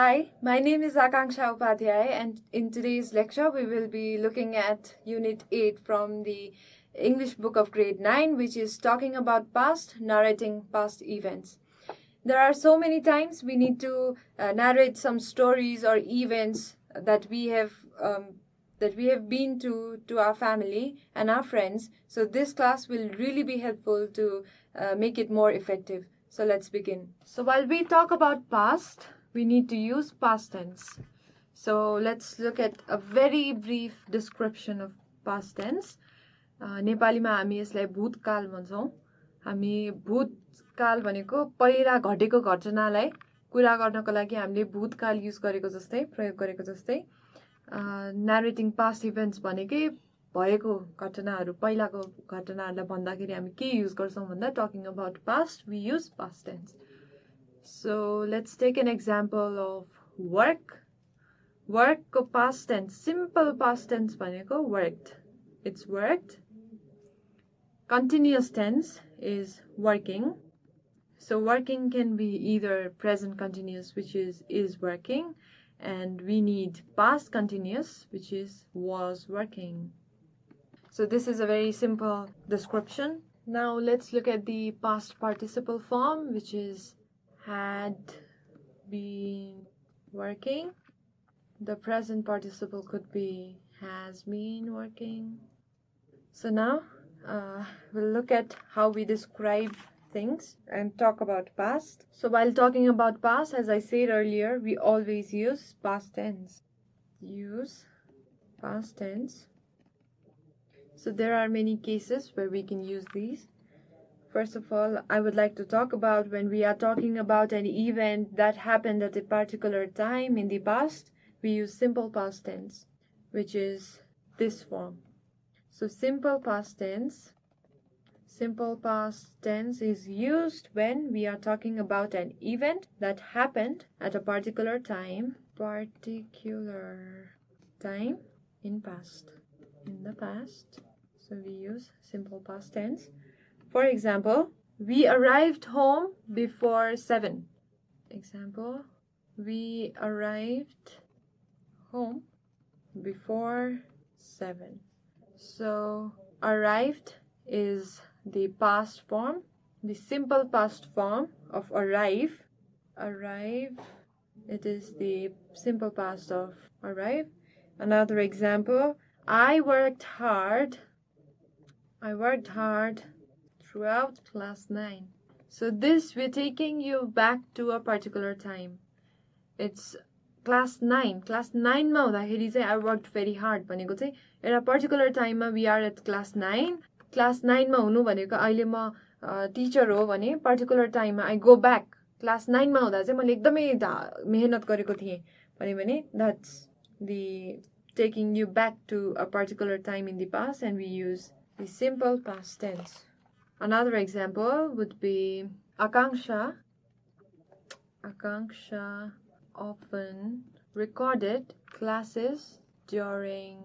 Hi, my name is Akankshya Upadhyay, and in today's lecture we will be looking at Unit 8 from the English book of grade 9, which is talking about past, narrating past events. There are so many times we need to narrate some stories or events that we have been to our family and our friends. So this class will really be helpful to make it more effective. So let's begin. So while we talk about past, we need to use past tense. So let's look at a very brief description of past tense. नेपालीमा हामी यसलाई भूतकाल भन्छौँ. हामी भूतकाल भनेको पहिला घटेको घटनालाई कुरा गर्नको लागि हामीले भूतकाल युज गरेको जस्तै प्रयोग गरेको जस्तै narrating past events भनेकै भएको घटनाहरू पहिलाको घटनाहरूलाई भन्दाखेरि हामी के युज गर्छौँ भन्दा talking about past we use past tense. So let's take an example of work. Work ko past tense, simple past tense भनेको worked. It's worked. Continuous tense is working. So working can be either present continuous, which is working, and we need past continuous, which is was working. So this is a very simple description. Now let's look at the past participle form, which is had been working. The present participle could be has been working. So now we'll look at how we describe things and talk about past. So while talking about past, as I said earlier, we always use past tense. Use past tense. So there are many cases where we can use these. First of all, I would like to talk about when we are talking about an event that happened at a particular time in the past, we use simple past tense, which is this form. So simple past tense is used when we are talking about an event that happened at a particular time in the past. So we use simple past tense. For example, we arrived home before 7. Example, we arrived home before 7. So arrived is the past form, the simple past form of arrive. Arrive, it is the simple past of arrive. Another example, I worked hard throughout class 9. So this, we're taking you back to a particular time. It's class 9 मा हुँदाखेरि चाहिँ I worked very hard भनेको चाहिँ एउटा particular time मा we are at class 9. Class 9 मा हुनु भनेको अहिले म टिचर हो भने particular time मा I go back. Class 9 मा हुँदा चाहिँ मैले एकदमै मेहनत गरेको थिएँ भने that's the taking you back to a particular time in the past, and we use the simple past tense. Another example would be Akankshya often recorded classes during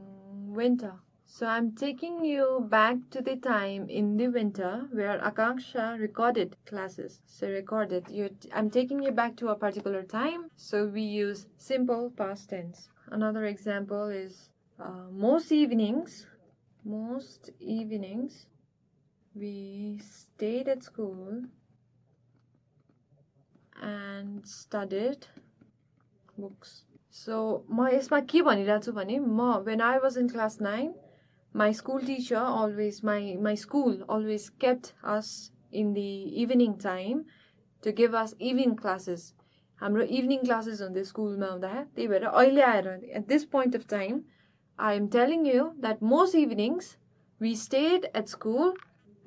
winter. So I'm taking you back to the time in the winter where Akankshya recorded classes. So recorded, I'm taking you back to a particular time, so we use simple past tense. Another example is most evenings we stayed at school and studied books. So म यसमा के भनिरहेको छु भने when I was in class 9, my school teacher my school always kept us in the evening time to give us evening classes. हाम्रो evening classes हुन्थ्यो स्कुलमा हुँदा. त्यही भएर अहिले आएर at this point of time I am telling you that most evenings we stayed at school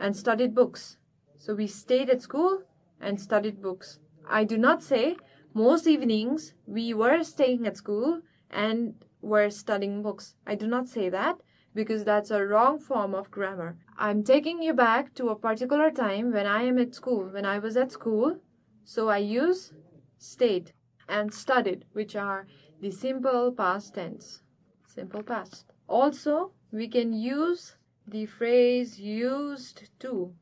and studied books. So we stayed at school and studied books. I do not say most evenings we were staying at school and were studying books. I do not say that because that's a wrong form of grammar. I'm taking you back to a particular time when I am at school, when I was at school. So I use stayed and studied, which are the simple past tense. Simple past. Also, we can use the phrase used to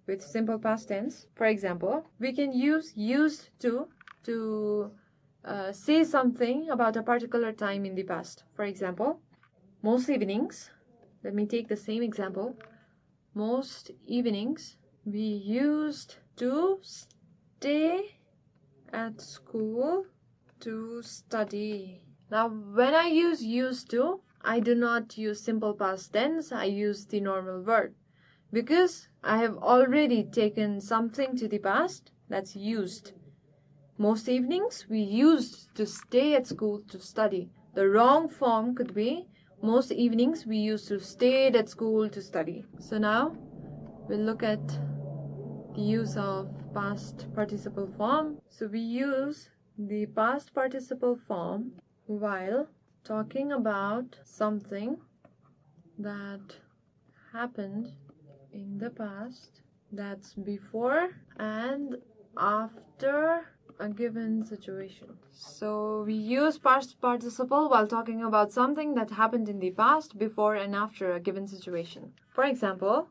with simple past tense. For example, we can use used to say something about a particular time in the past. For example, most evenings, let me take the same example. Most evenings we used to stay at school to study. Now, when I use used to, I do not use simple past tense, I use the normal verb. Because I have already taken something to the past, that's used. Most evenings we used to stay at school to study. The wrong form could be most evenings we used to stay at school to study. So now we'll look at the use of past participle form. So we use the past participle form while talking about something that happened in the past, that's before and after a given situation. So we use past participle while talking about something that happened in the past, before and after a given situation. For example,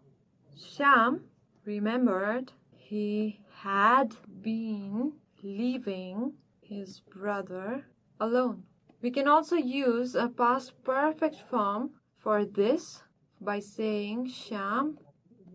Shyam remembered he had been leaving his brother alone. We can also use a past perfect form for this by saying Shyam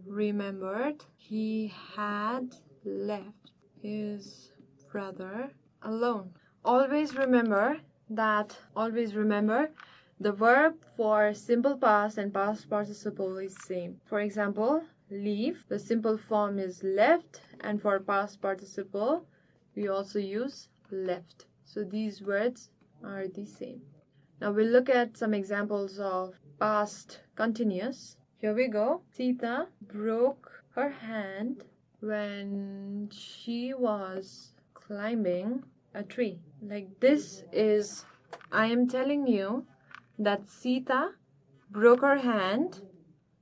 remembered he had left his brother alone. Always remember the verb for simple past and past participle is same. For example, leave, the simple form is left, and for past participle we also use left. So these words are the same. Now we'll look at some examples of past continuous. Here we go. Sita broke her hand when she was climbing a tree. Like this is, I am telling you that Sita broke her hand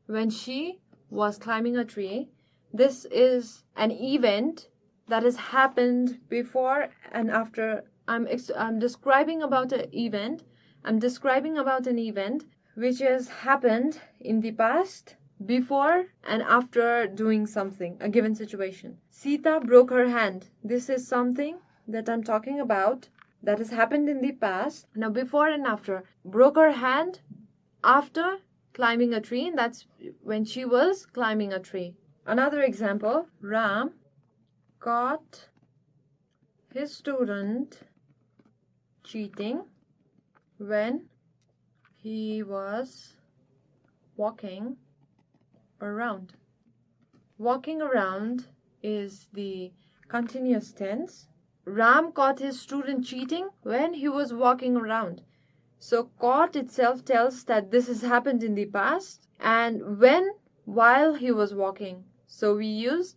when she was climbing a tree. This is an event that has happened before and after. I'm describing about an event. I'm describing about an event which has happened in the past, before and after doing something, a given situation. Sita broke her hand. This is something that I'm talking about that has happened in the past. Now, before and after. Broke her hand after climbing a tree. That's when she was climbing a tree. Another example, Ram caught his student cheating when he was walking around. Walking around is the continuous tense. Ram caught his student cheating when he was walking around. So caught itself tells that this has happened in the past, and when, while he was walking. So we use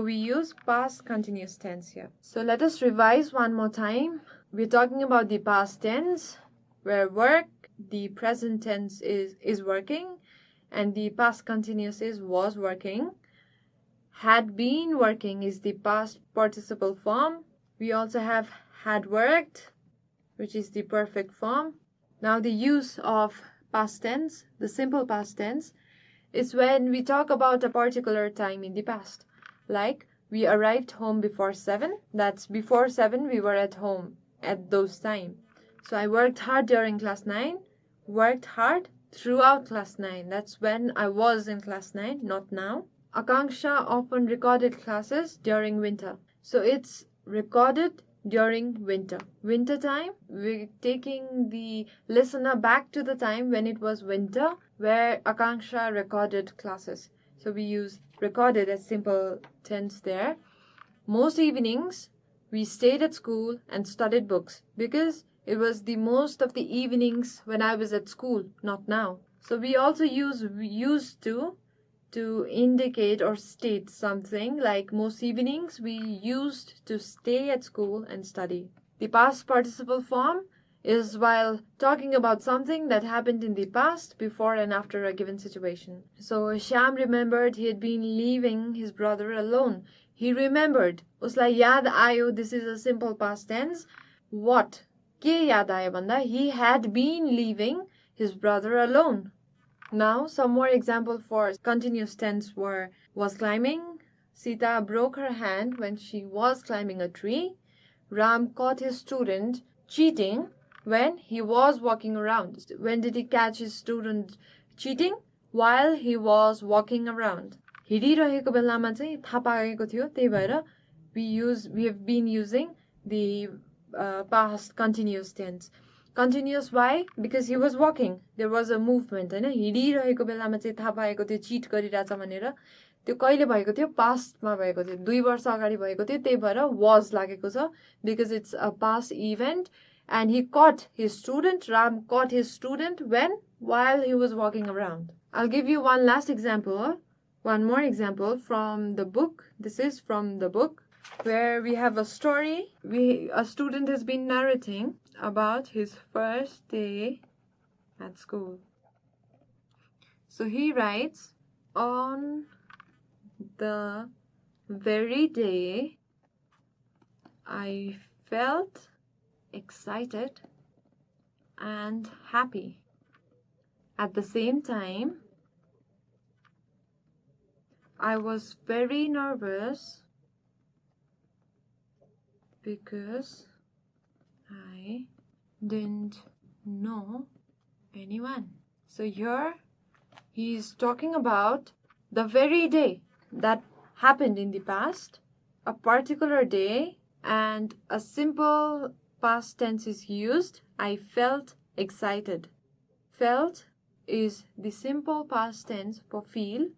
we use past continuous tense here. So let us revise one more time. We're talking about the past tense, where work, the present tense is working, and the past continuous is was working. Had been working is the past participle form. We also have had worked, which is the perfect form. Now the use of past tense, the simple past tense, is when we talk about a particular time in the past. Like, we arrived home before 7. That's before 7 we were at home at those time. So I worked hard during class 9. Worked hard throughout class 9. That's when I was in class 9, not now. Akankshya often recorded classes during winter. So it's recorded during winter. Winter time, we're taking the listener back to the time when it was winter, where Akankshya recorded classes. So we use recorded as simple tense there. Most evenings, we stayed at school and studied books because it was the most of the evenings when I was at school, not now. So we also use used to indicate or state something, like most evenings we used to stay at school and study. The past participle form is while talking about something that happened in the past, before and after a given situation. So Shyam remembered he had been leaving his brother alone. He remembered. Usलाई याद आयो. This is a simple past tense. What? के याद आयो भन्दा he had been leaving his brother alone. Now, some more example for continuous tense were was climbing. Sita broke her hand when she was climbing a tree. Ram caught his student cheating when he was walking around. When did he catch his student cheating? While he was walking around. हिँडिरहेको बेलामा चाहिँ थाहा पाएको थियो, त्यही भएर we have been using the past continuous tense. Continuous why? Because he was walking. There was a movement, हैन? हिँडिरहेको बेलामा चाहिँ थाहा पाएको थियो चीट गरिरहेछ भनेर. त्यो कहिले भएको थियो? पास्टमा भएको थियो. 2 वर्ष अगाडि भएको थियो, त्यही भएर was लागेको छ because it's a past event. And he caught his student, Ram caught his student when? While he was walking around. I'll give you one last example, one more example from the book. This is from the book where we have a story. A student has been narrating about his first day at school. So he writes, on the very day I felt excited and happy. At the same time, I was very nervous because I didn't know anyone. So here he is talking about the very day that happened in the past, a particular day, and a simple past tense is used. I felt excited. Felt is the simple past tense for feel.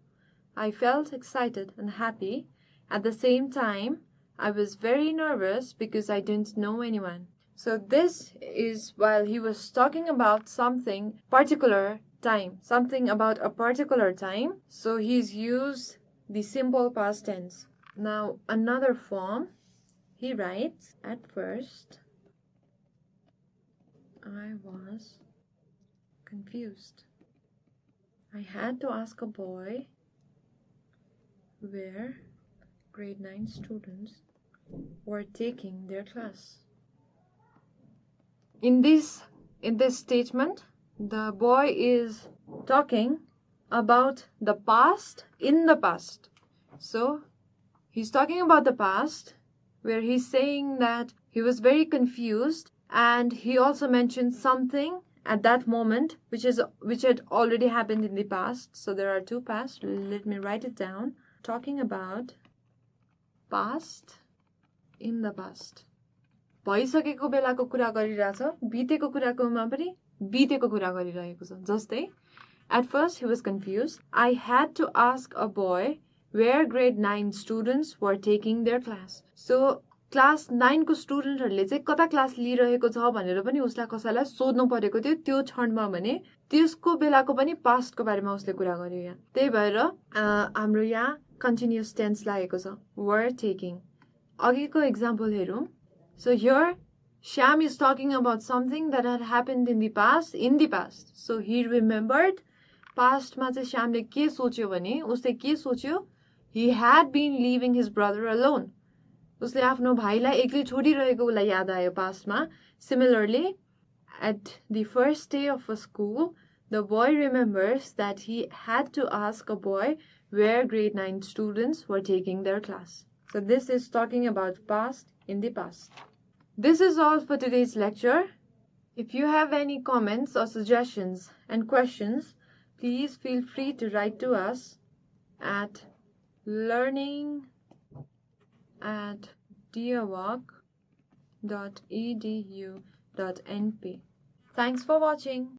I felt excited and happy. At the same time, I was very nervous because I didn't know anyone. So this is while he was talking about something particular time, something about a particular time. So he's used the simple past tense. Now another form, he writes, at first I was confused. I had to ask a boy where grade 9 students were taking their class. In this statement, the boy is talking about the past in the past. So he's talking about the past where he's saying that he was very confused, and he also mentioned something at that moment which had already happened in the past. So there are two past. Let me write it down. Talking about past in the past. भइसकेको बेलाको कुरा गरिरहेछ, बितेको कुराकोमा पनि बितेको कुरा गरिरहेको छ. जस्तै, at first he was confused. I had to ask a boy where grade 9 students were taking their class. So class 9 को स्टुडेन्टहरुले चाहिँ कता क्लास लिइरहेको छ भनेर पनि उसलाई कसैलाई सोध्नु परेको थियो. त्यो क्षणमा भने त्यसको बेलाको पनि पास्टको बारेमा उसले कुरा गर्यो यहाँ. त्यही भएर हाम्रो यहाँ कन्टिन्युअस टेन्स लागेको छ. were taking. अघिको एक्जाम्पल हेरौं. So here Shyam is talking about something that had happened in the past. So he remembered. Past मा चाहिँ श्यामले के सोच्यो भने उसले के सोच्यो? He had been leaving his brother alone. उसले आफ्नो भाइलाई एक्लै छोडिरहेको उसलाई याद आयो पास्टमा. Similarly, at the first day of a school, the boy remembers that he had to ask a boy where grade 9 students were taking their class. So this is talking about past in the past. This is all for today's lecture. If you have any comments or suggestions and questions, please feel free to write to us at learning@dearwalk.edu.np. Thanks for watching.